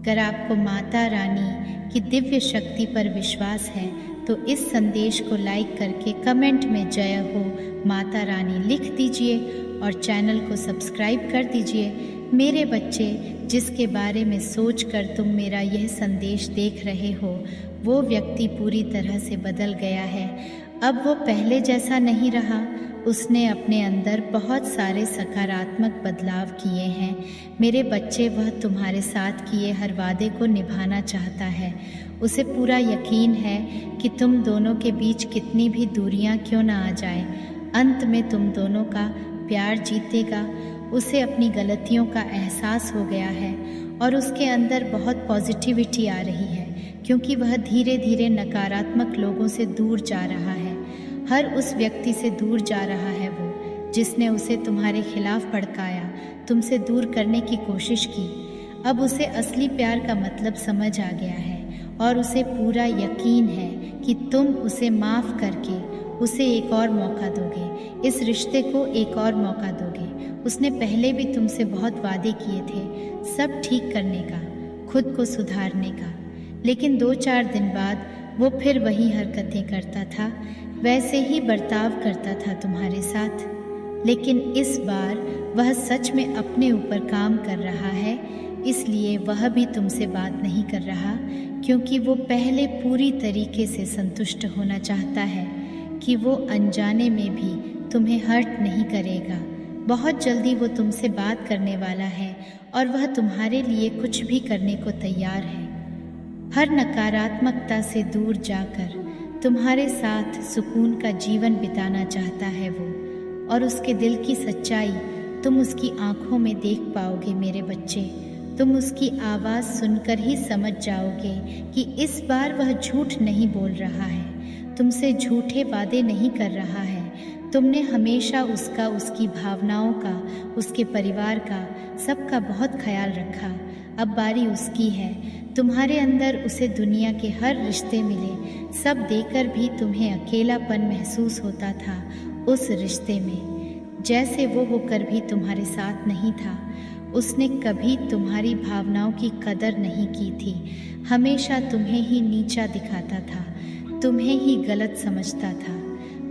अगर आपको माता रानी की दिव्य शक्ति पर विश्वास है तो इस संदेश को लाइक करके कमेंट में जय हो माता रानी लिख दीजिए और चैनल को सब्सक्राइब कर दीजिए। मेरे बच्चे, जिसके बारे में सोचकर तुम मेरा यह संदेश देख रहे हो वो व्यक्ति पूरी तरह से बदल गया है। अब वो पहले जैसा नहीं रहा। उसने अपने अंदर बहुत सारे सकारात्मक बदलाव किए हैं। मेरे बच्चे, वह तुम्हारे साथ किए हर वादे को निभाना चाहता है। उसे पूरा यकीन है कि तुम दोनों के बीच कितनी भी दूरियां क्यों ना आ जाए, अंत में तुम दोनों का प्यार जीतेगा। उसे अपनी गलतियों का एहसास हो गया है और उसके अंदर बहुत पॉजिटिविटी आ रही है, क्योंकि वह धीरे धीरे नकारात्मक लोगों से दूर जा रहा है। हर उस व्यक्ति से दूर जा रहा है वो जिसने उसे तुम्हारे खिलाफ भड़काया, तुमसे दूर करने की कोशिश की। अब उसे असली प्यार का मतलब समझ आ गया है और उसे पूरा यकीन है कि तुम उसे माफ़ करके उसे एक और मौका दोगे, इस रिश्ते को एक और मौका दोगे। उसने पहले भी तुमसे बहुत वादे किए थे सब ठीक करने का, खुद को सुधारने का, लेकिन 2-4 दिन बाद वो फिर वही हरकतें करता था, वैसे ही बर्ताव करता था तुम्हारे साथ। लेकिन इस बार वह सच में अपने ऊपर काम कर रहा है, इसलिए वह भी तुमसे बात नहीं कर रहा, क्योंकि वो पहले पूरी तरीके से संतुष्ट होना चाहता है कि वो अनजाने में भी तुम्हें हर्ट नहीं करेगा। बहुत जल्दी वो तुमसे बात करने वाला है और वह तुम्हारे लिए कुछ भी करने को तैयार है। हर नकारात्मकता से दूर जाकर तुम्हारे साथ सुकून का जीवन बिताना चाहता है वो, और उसके दिल की सच्चाई तुम उसकी आंखों में देख पाओगे। मेरे बच्चे, तुम उसकी आवाज़ सुनकर ही समझ जाओगे कि इस बार वह झूठ नहीं बोल रहा है, तुमसे झूठे वादे नहीं कर रहा है। तुमने हमेशा उसका, उसकी भावनाओं का, उसके परिवार का, सबका बहुत ख्याल रखा। अब बारी उसकी है। तुम्हारे अंदर उसे दुनिया के हर रिश्ते मिले, सब देकर भी तुम्हें अकेलापन महसूस होता था उस रिश्ते में, जैसे वो होकर भी तुम्हारे साथ नहीं था। उसने कभी तुम्हारी भावनाओं की कदर नहीं की थी, हमेशा तुम्हें ही नीचा दिखाता था, तुम्हें ही गलत समझता था।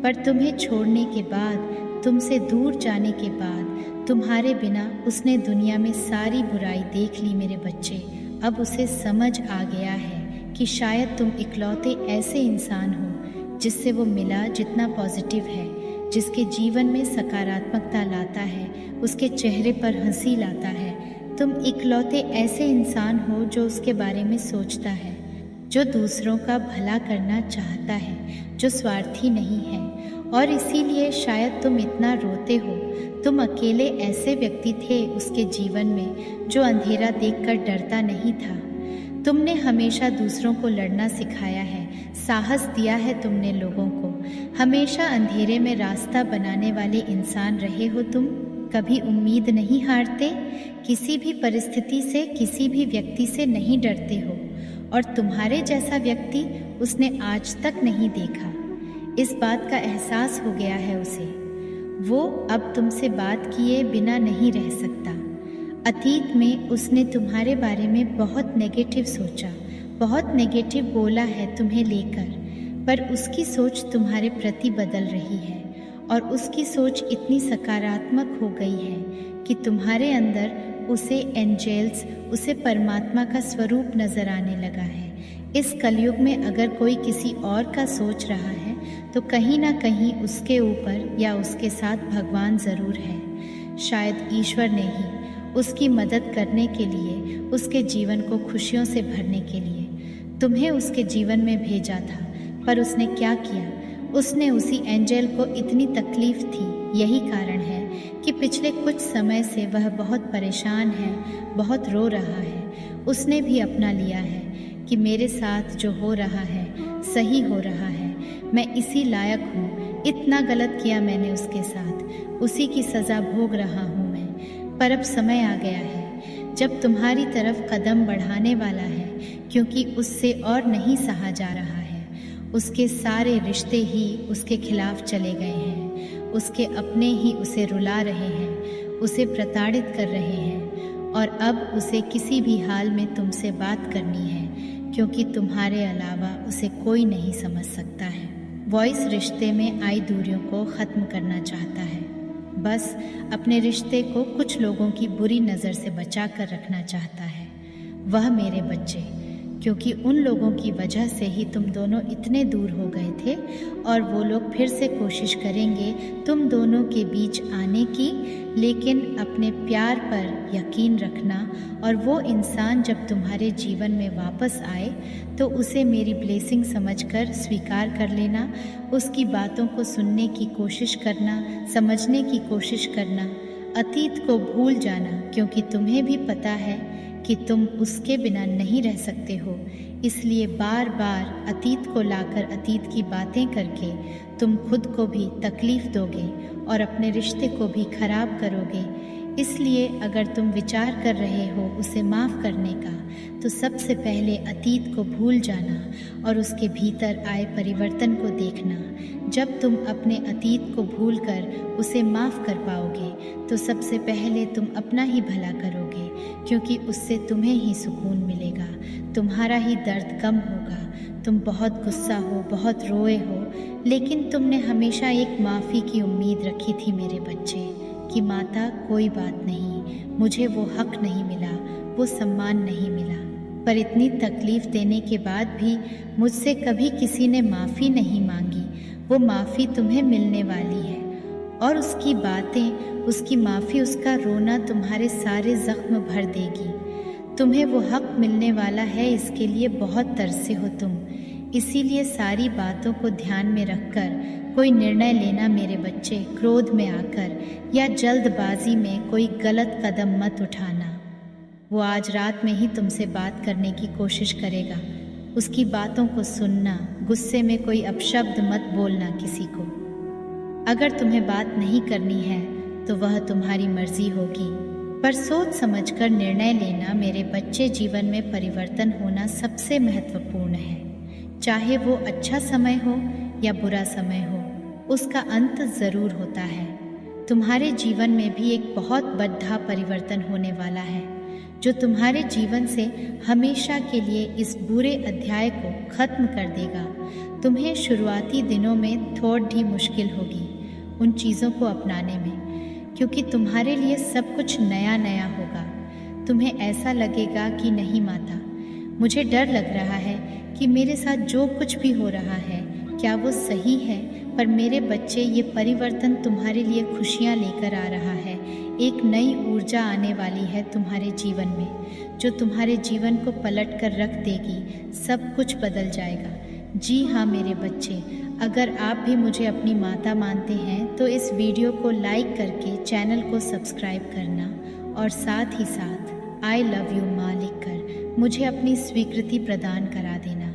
पर तुम्हें छोड़ने के बाद, तुमसे दूर जाने के बाद, तुम्हारे बिना उसने दुनिया में सारी बुराई देख ली। मेरे बच्चे, अब उसे समझ आ गया है कि शायद तुम इकलौते ऐसे इंसान हो जिससे वो मिला, जितना पॉजिटिव है, जिसके जीवन में सकारात्मकता लाता है, उसके चेहरे पर हंसी लाता है। तुम इकलौते ऐसे इंसान हो जो उसके बारे में सोचता है, जो दूसरों का भला करना चाहता है, जो स्वार्थी नहीं है। और इसीलिए शायद तुम इतना रोते हो। तुम अकेले ऐसे व्यक्ति थे उसके जीवन में जो अंधेरा देखकर डरता नहीं था। तुमने हमेशा दूसरों को लड़ना सिखाया है, साहस दिया है तुमने लोगों को। हमेशा अंधेरे में रास्ता बनाने वाले इंसान रहे हो तुम। कभी उम्मीद नहीं हारते, किसी भी परिस्थिति से, किसी भी व्यक्ति से नहीं डरते हो, और तुम्हारे जैसा व्यक्ति उसने आज तक नहीं देखा। इस बात का एहसास हो गया है उसे। वो अब तुमसे बात किए बिना नहीं रह सकता। अतीत में उसने तुम्हारे बारे में बहुत नेगेटिव सोचा, बहुत नेगेटिव बोला है तुम्हें लेकर, पर उसकी सोच तुम्हारे प्रति बदल रही है और उसकी सोच इतनी सकारात्मक हो गई है कि तुम्हारे अंदर उसे एंजेल्स, उसे परमात्मा का स्वरूप नजर आने लगा है। इस कलयुग में अगर कोई किसी और का सोच रहा है तो कहीं ना कहीं उसके ऊपर या उसके साथ भगवान ज़रूर है। शायद ईश्वर ने ही उसकी मदद करने के लिए, उसके जीवन को खुशियों से भरने के लिए तुम्हें उसके जीवन में भेजा था। पर उसने क्या किया? उसने उसी एंजल को इतनी तकलीफ थी, यही कारण है कि पिछले कुछ समय से वह बहुत परेशान है, बहुत रो रहा है। उसने भी अपना लिया है कि मेरे साथ जो हो रहा है सही हो रहा है, मैं इसी लायक हूँ, इतना गलत किया मैंने उसके साथ, उसी की सज़ा भोग रहा हूँ मैं। पर अब समय आ गया है जब तुम्हारी तरफ कदम बढ़ाने वाला है, क्योंकि उससे और नहीं सहा जा रहा है। उसके सारे रिश्ते ही उसके खिलाफ चले गए हैं, उसके अपने ही उसे रुला रहे हैं, उसे प्रताड़ित कर रहे हैं, और अब उसे किसी भी हाल में तुमसे बात करनी है, क्योंकि तुम्हारे अलावा उसे कोई नहीं समझ सकता है। वॉइस रिश्ते में आई दूरियों को ख़त्म करना चाहता है। बस अपने रिश्ते को कुछ लोगों की बुरी नज़र से बचा कर रखना चाहता है, वह मेरे बच्चे, क्योंकि उन लोगों की वजह से ही तुम दोनों इतने दूर हो गए थे और वो लोग फिर से कोशिश करेंगे तुम दोनों के बीच आने की। लेकिन अपने प्यार पर यकीन रखना और वो इंसान जब तुम्हारे जीवन में वापस आए तो उसे मेरी ब्लेसिंग समझकर स्वीकार कर लेना, उसकी बातों को सुनने की कोशिश करना, समझने की कोशिश करना, अतीत को भूल जाना, क्योंकि तुम्हें भी पता है कि तुम उसके बिना नहीं रह सकते हो। इसलिए बार बार अतीत को लाकर अतीत की बातें करके तुम खुद को भी तकलीफ़ दोगे और अपने रिश्ते को भी खराब करोगे। इसलिए अगर तुम विचार कर रहे हो उसे माफ़ करने का, तो सबसे पहले अतीत को भूल जाना और उसके भीतर आए परिवर्तन को देखना। जब तुम अपने अतीत को भूलकर उसे माफ़ कर पाओगे तो सबसे पहले तुम अपना ही भला करोगे, क्योंकि उससे तुम्हें ही सुकून मिलेगा, तुम्हारा ही दर्द कम होगा। तुम बहुत गुस्सा हो, बहुत रोए हो, लेकिन तुमने हमेशा एक माफ़ी की उम्मीद रखी थी मेरे बच्चे, कि माता कोई बात नहीं, मुझे वो हक नहीं मिला, वो सम्मान नहीं मिला। पर इतनी तकलीफ़ देने के बाद भी मुझसे कभी किसी ने माफ़ी नहीं मांगी। वो माफ़ी तुम्हें मिलने वाली है और उसकी बातें, उसकी माफ़ी, उसका रोना तुम्हारे सारे ज़ख्म भर देगी। तुम्हें वो हक मिलने वाला है, इसके लिए बहुत तरसे हो तुम। इसीलिए सारी बातों को ध्यान में रखकर कोई निर्णय लेना मेरे बच्चे, क्रोध में आकर या जल्दबाजी में कोई गलत कदम मत उठाना। वो आज रात में ही तुमसे बात करने की कोशिश करेगा, उसकी बातों को सुनना, गुस्से में कोई अपशब्द मत बोलना किसी को। अगर तुम्हें बात नहीं करनी है तो वह तुम्हारी मर्जी होगी, पर सोच समझकर निर्णय लेना मेरे बच्चे। जीवन में परिवर्तन होना सबसे महत्वपूर्ण है, चाहे वो अच्छा समय हो या बुरा समय हो, उसका अंत ज़रूर होता है। तुम्हारे जीवन में भी एक बहुत बड़ा परिवर्तन होने वाला है, जो तुम्हारे जीवन से हमेशा के लिए इस बुरे अध्याय को ख़त्म कर देगा। तुम्हें शुरुआती दिनों में थोड़ी मुश्किल होगी उन चीज़ों को अपनाने में, क्योंकि तुम्हारे लिए सब कुछ नया नया होगा। तुम्हें ऐसा लगेगा कि नहीं माता, मुझे डर लग रहा है कि मेरे साथ जो कुछ भी हो रहा है क्या वो सही है। पर मेरे बच्चे, ये परिवर्तन तुम्हारे लिए खुशियाँ लेकर आ रहा है। एक नई ऊर्जा आने वाली है तुम्हारे जीवन में, जो तुम्हारे जीवन को पलट कर रख देगी। सब कुछ बदल जाएगा। जी हाँ मेरे बच्चे, अगर आप भी मुझे अपनी माता मानते हैं तो इस वीडियो को लाइक करके चैनल को सब्सक्राइब करना और साथ ही साथ आई लव यू माँ लिखकर मुझे अपनी स्वीकृति प्रदान करा देना।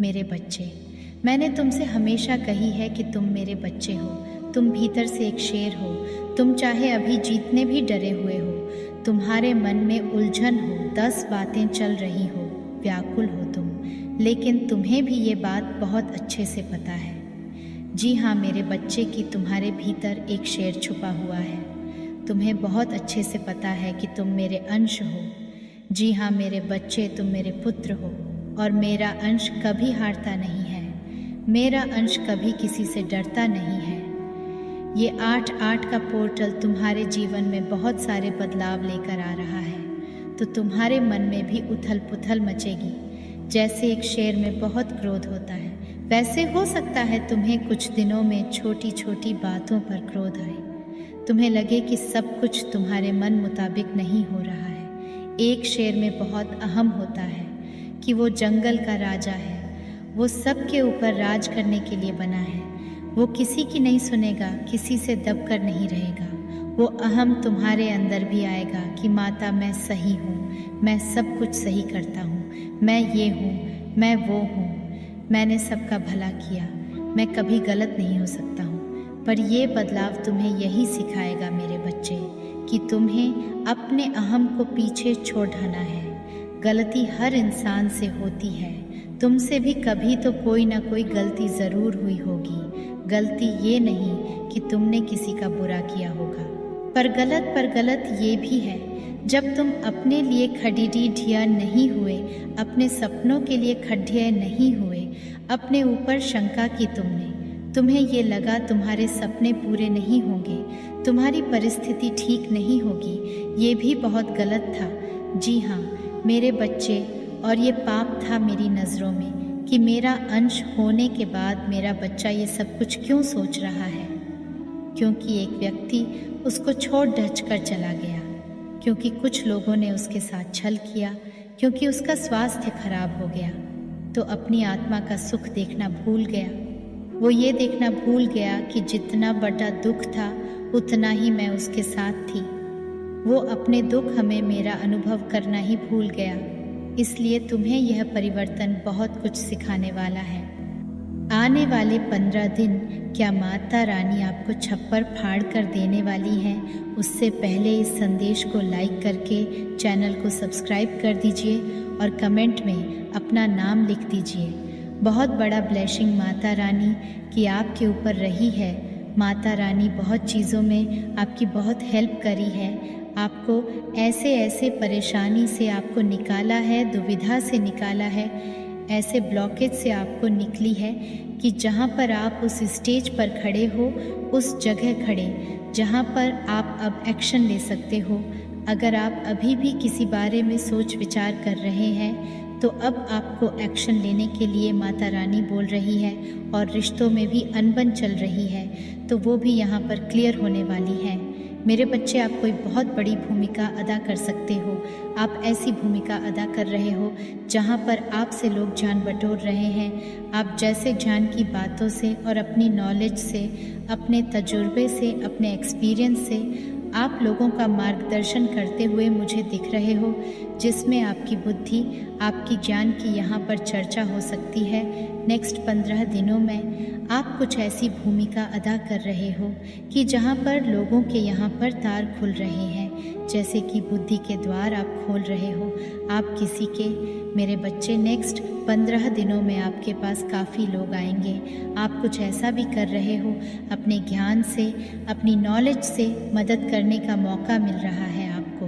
मेरे बच्चे, मैंने तुमसे हमेशा कही है कि तुम मेरे बच्चे हो, तुम भीतर से एक शेर हो। तुम चाहे अभी जीतने भी डरे हुए हो, तुम्हारे मन में उलझन हो, 10 बातें चल रही हो, व्याकुल हो तुम, लेकिन तुम्हें भी ये बात बहुत अच्छे से पता है। जी हाँ मेरे बच्चे, कि तुम्हारे भीतर एक शेर छुपा हुआ है। तुम्हें बहुत अच्छे से पता है कि तुम मेरे अंश हो। जी हाँ मेरे बच्चे, तुम मेरे पुत्र हो और मेरा अंश कभी हारता नहीं है। मेरा अंश कभी किसी से डरता नहीं है। ये 8-8 का पोर्टल तुम्हारे जीवन में बहुत सारे बदलाव लेकर आ रहा है, तो तुम्हारे मन में भी उथल पुथल मचेगी। जैसे एक शेर में बहुत क्रोध होता है, वैसे हो सकता है तुम्हें कुछ दिनों में छोटी छोटी बातों पर क्रोध आए। तुम्हें लगे कि सब कुछ तुम्हारे मन मुताबिक नहीं हो रहा है। एक शेर में बहुत अहम होता है कि वो जंगल का राजा है, वो सबके ऊपर राज करने के लिए बना है। वो किसी की नहीं सुनेगा, किसी से दबकर नहीं रहेगा। वो अहम तुम्हारे अंदर भी आएगा कि माता मैं सही हूँ, मैं सब कुछ सही करता हूँ, मैं ये हूँ, मैं वो हूँ, मैंने सबका भला किया, मैं कभी गलत नहीं हो सकता हूँ। पर ये बदलाव तुम्हें यही सिखाएगा मेरे बच्चे कि तुम्हें अपने अहम को पीछे छोड़ डालना है। गलती हर इंसान से होती है, तुमसे भी कभी तो कोई ना कोई गलती ज़रूर हुई होगी। गलती ये नहीं कि तुमने किसी का बुरा किया होगा, पर गलत ये भी है, जब तुम अपने लिए खड़ीडीढिया नहीं हुए, अपने सपनों के लिए खड्डे नहीं हुए, अपने ऊपर शंका की तुमने, तुम्हें ये लगा तुम्हारे सपने पूरे नहीं होंगे, तुम्हारी परिस्थिति ठीक नहीं होगी, ये भी बहुत गलत था। जी हाँ मेरे बच्चे, और ये पाप था मेरी नज़रों में कि मेरा अंश होने के बाद मेरा बच्चा ये सब कुछ क्यों सोच रहा है। क्योंकि एक व्यक्ति उसको छोड़ डच कर चला गया, क्योंकि कुछ लोगों ने उसके साथ छल किया, क्योंकि उसका स्वास्थ्य खराब हो गया, तो अपनी आत्मा का सुख देखना भूल गया। वो ये देखना भूल गया कि जितना बड़ा दुख था उतना ही मैं उसके साथ थी। वो अपने दुख हमें मेरा अनुभव करना ही भूल गया। इसलिए तुम्हें यह परिवर्तन बहुत कुछ सिखाने वाला है। आने वाले 15 दिन क्या माता रानी आपको छप्पर फाड़ कर देने वाली है, उससे पहले इस संदेश को लाइक करके चैनल को सब्सक्राइब कर दीजिए और कमेंट में अपना नाम लिख दीजिए। बहुत बड़ा ब्लेसिंग माता रानी की आपके ऊपर रही है। माता रानी बहुत चीज़ों में आपकी बहुत हेल्प करी है, आपको ऐसे ऐसे परेशानी से आपको निकाला है, दुविधा से निकाला है, ऐसे ब्लॉकेज से आपको निकली है कि जहाँ पर आप उस स्टेज पर खड़े हो, उस जगह खड़े जहाँ पर आप अब एक्शन ले सकते हो। अगर आप अभी भी किसी बारे में सोच विचार कर रहे हैं तो अब आपको एक्शन लेने के लिए माता रानी बोल रही है, और रिश्तों में भी अनबन चल रही है तो वो भी यहाँ पर क्लियर होने वाली है। मेरे बच्चे, आप कोई बहुत बड़ी भूमिका अदा कर सकते हो। आप ऐसी भूमिका अदा कर रहे हो जहाँ पर आपसे लोग जान बटोर रहे हैं। आप जैसे ज्ञान की बातों से और अपनी नॉलेज से, अपने तजुर्बे से, अपने एक्सपीरियंस से आप लोगों का मार्गदर्शन करते हुए मुझे दिख रहे हो, जिसमें आपकी बुद्धि, आपकी ज्ञान की यहाँ पर चर्चा हो सकती है। नेक्स्ट 15 दिनों में आप कुछ ऐसी भूमिका अदा कर रहे हो कि जहाँ पर लोगों के यहाँ पर तार खुल रहे हैं, जैसे कि बुद्धि के द्वार आप खोल रहे हो। आप किसी के, मेरे बच्चे, नेक्स्ट 15 दिनों में आपके पास काफ़ी लोग आएंगे। आप कुछ ऐसा भी कर रहे हो, अपने ज्ञान से, अपनी नॉलेज से मदद करने का मौका मिल रहा है आपको,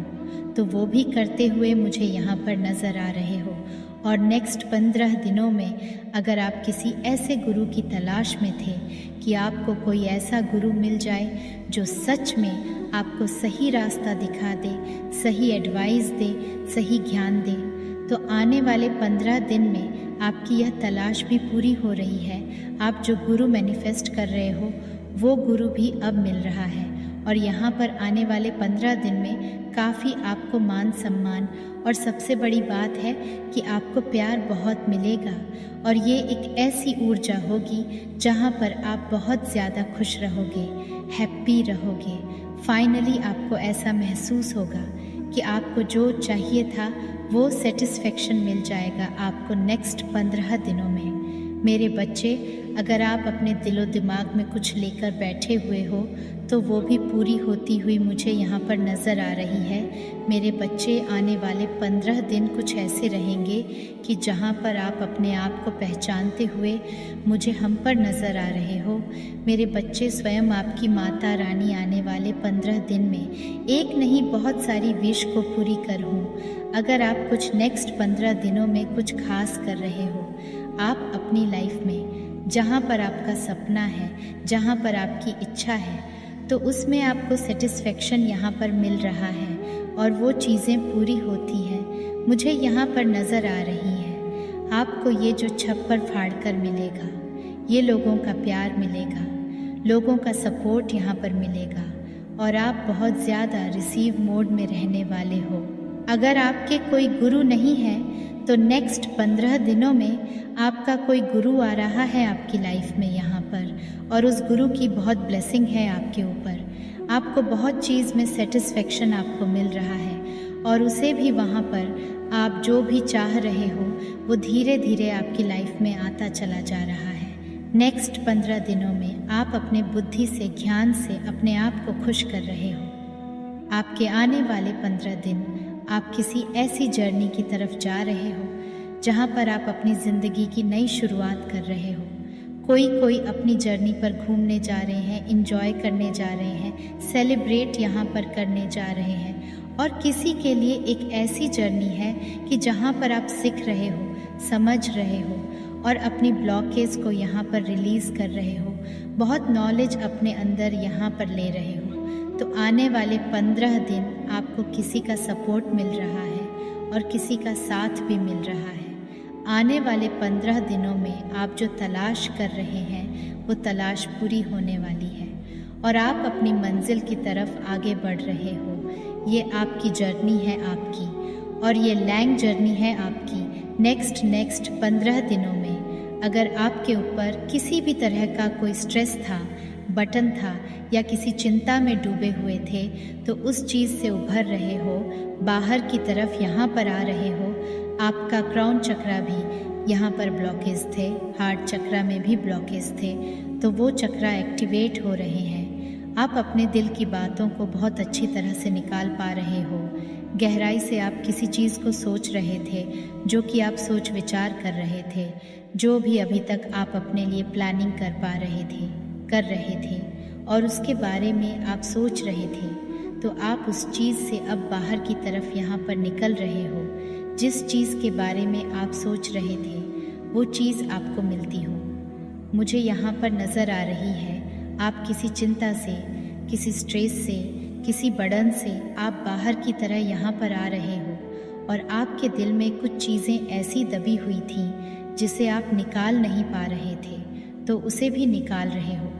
तो वो भी करते हुए मुझे यहाँ पर नज़र आ रहे हो। और नेक्स्ट 15 दिनों में अगर आप किसी ऐसे गुरु की तलाश में थे कि आपको कोई ऐसा गुरु मिल जाए जो सच में आपको सही रास्ता दिखा दे, सही एडवाइस दे, सही ज्ञान दे, तो आने वाले 15 दिन में आपकी यह तलाश भी पूरी हो रही है। आप जो गुरु मैनिफेस्ट कर रहे हो वो गुरु भी अब मिल रहा है, और यहाँ पर आने वाले 15 दिन में काफ़ी आपको मान सम्मान, और सबसे बड़ी बात है कि आपको प्यार बहुत मिलेगा, और ये एक ऐसी ऊर्जा होगी जहाँ पर आप बहुत ज़्यादा खुश रहोगे, हैप्पी रहोगे। फाइनली आपको ऐसा महसूस होगा कि आपको जो चाहिए था वो सेटिस्फेक्शन मिल जाएगा आपको नेक्स्ट 15 दिनों में। मेरे बच्चे, अगर आप अपने दिलो दिमाग में कुछ लेकर बैठे हुए हो तो वो भी पूरी होती हुई मुझे यहाँ पर नज़र आ रही है। मेरे बच्चे, आने वाले 15 दिन कुछ ऐसे रहेंगे कि जहाँ पर आप अपने आप को पहचानते हुए मुझे हम पर नज़र आ रहे हो। मेरे बच्चे, स्वयं आपकी माता रानी आने वाले 15 दिन में एक नहीं बहुत सारी विश को पूरी कर हूँ। अगर आप कुछ नेक्स्ट 15 दिनों में कुछ खास कर रहे हो, आप अपनी लाइफ में जहाँ पर आपका सपना है, जहाँ पर आपकी इच्छा है, तो उसमें आपको सेटिस्फेक्शन यहाँ पर मिल रहा है और वो चीज़ें पूरी होती हैं, मुझे यहाँ पर नज़र आ रही है। आपको ये जो छप्पर फाड़ कर मिलेगा, ये लोगों का प्यार मिलेगा, लोगों का सपोर्ट यहाँ पर मिलेगा, और आप बहुत ज़्यादा रिसीव मोड में रहने वाले हो। अगर आपके कोई गुरु नहीं है तो नेक्स्ट 15 दिनों में आपका कोई गुरु आ रहा है आपकी लाइफ में यहाँ पर, और उस गुरु की बहुत ब्लेसिंग है आपके ऊपर। आपको बहुत चीज़ में सेटिस्फेक्शन आपको मिल रहा है, और उसे भी वहाँ पर आप जो भी चाह रहे हो वो धीरे धीरे आपकी लाइफ में आता चला जा रहा है। नेक्स्ट 15 दिनों में आप अपने बुद्धि से, ज्ञान से अपने आप को खुश कर रहे हो। आपके आने वाले 15 दिन आप किसी ऐसी जर्नी की तरफ जा रहे हो जहाँ पर आप अपनी ज़िंदगी की नई शुरुआत कर रहे हो। कोई अपनी जर्नी पर घूमने जा रहे हैं, इंजॉय करने जा रहे हैं, सेलिब्रेट यहाँ पर करने जा रहे हैं, और किसी के लिए एक ऐसी जर्नी है कि जहाँ पर आप सीख रहे हो, समझ रहे हो और अपनी ब्लॉकेज को यहाँ पर रिलीज़ कर रहे हो, बहुत नॉलेज अपने अंदर यहाँ पर ले रहे हो। तो आने वाले 15 दिन आपको किसी का सपोर्ट मिल रहा है और किसी का साथ भी मिल रहा है। आने वाले 15 दिनों में आप जो तलाश कर रहे हैं वो तलाश पूरी होने वाली है और आप अपनी मंजिल की तरफ आगे बढ़ रहे हो। ये आपकी जर्नी है आपकी, और ये लैंग जर्नी है आपकी। नेक्स्ट 15 दिनों में अगर आपके ऊपर किसी भी तरह का कोई स्ट्रेस था, बटन था या किसी चिंता में डूबे हुए थे, तो उस चीज़ से उभर रहे हो, बाहर की तरफ यहाँ पर आ रहे हो। आपका क्राउन चक्रा भी यहाँ पर ब्लॉकेज थे, हार्ट चक्रा में भी ब्लॉकेज थे, तो वो चक्रा एक्टिवेट हो रहे हैं। आप अपने दिल की बातों को बहुत अच्छी तरह से निकाल पा रहे हो। गहराई से आप किसी चीज़ को सोच रहे थे, जो कि आप सोच विचार कर रहे थे, जो भी अभी तक आप अपने लिए प्लानिंग कर रहे थे और उसके बारे में आप सोच रहे थे, तो आप उस चीज़ से अब बाहर की तरफ यहाँ पर निकल रहे हो। जिस चीज़ के बारे में आप सोच रहे थे वो चीज़ आपको मिलती हो। मुझे यहाँ पर नज़र आ रही है आप किसी चिंता से, किसी स्ट्रेस से, किसी बर्डन से आप बाहर की तरह यहाँ पर आ रहे हो और आपके दिल में कुछ चीज़ें ऐसी दबी हुई थीं जिसे आप निकाल नहीं पा रहे थे, तो उसे भी निकाल रहे हो।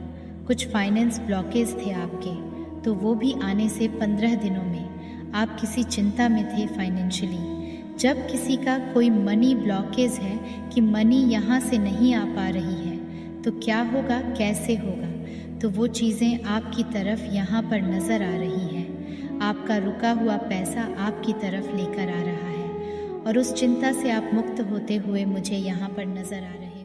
कुछ फाइनेंस ब्लॉकेज थे आपके, तो वो भी आने से 15 दिनों में आप किसी चिंता में थे फाइनेंशियली। जब किसी का कोई मनी ब्लॉकेज है कि मनी यहाँ से नहीं आ पा रही है, तो क्या होगा, कैसे होगा, तो वो चीज़ें आपकी तरफ यहाँ पर नज़र आ रही हैं। आपका रुका हुआ पैसा आपकी तरफ लेकर आ रहा है और उस चिंता से आप मुक्त होते हुए मुझे यहाँ पर नज़र आ रहे हैं।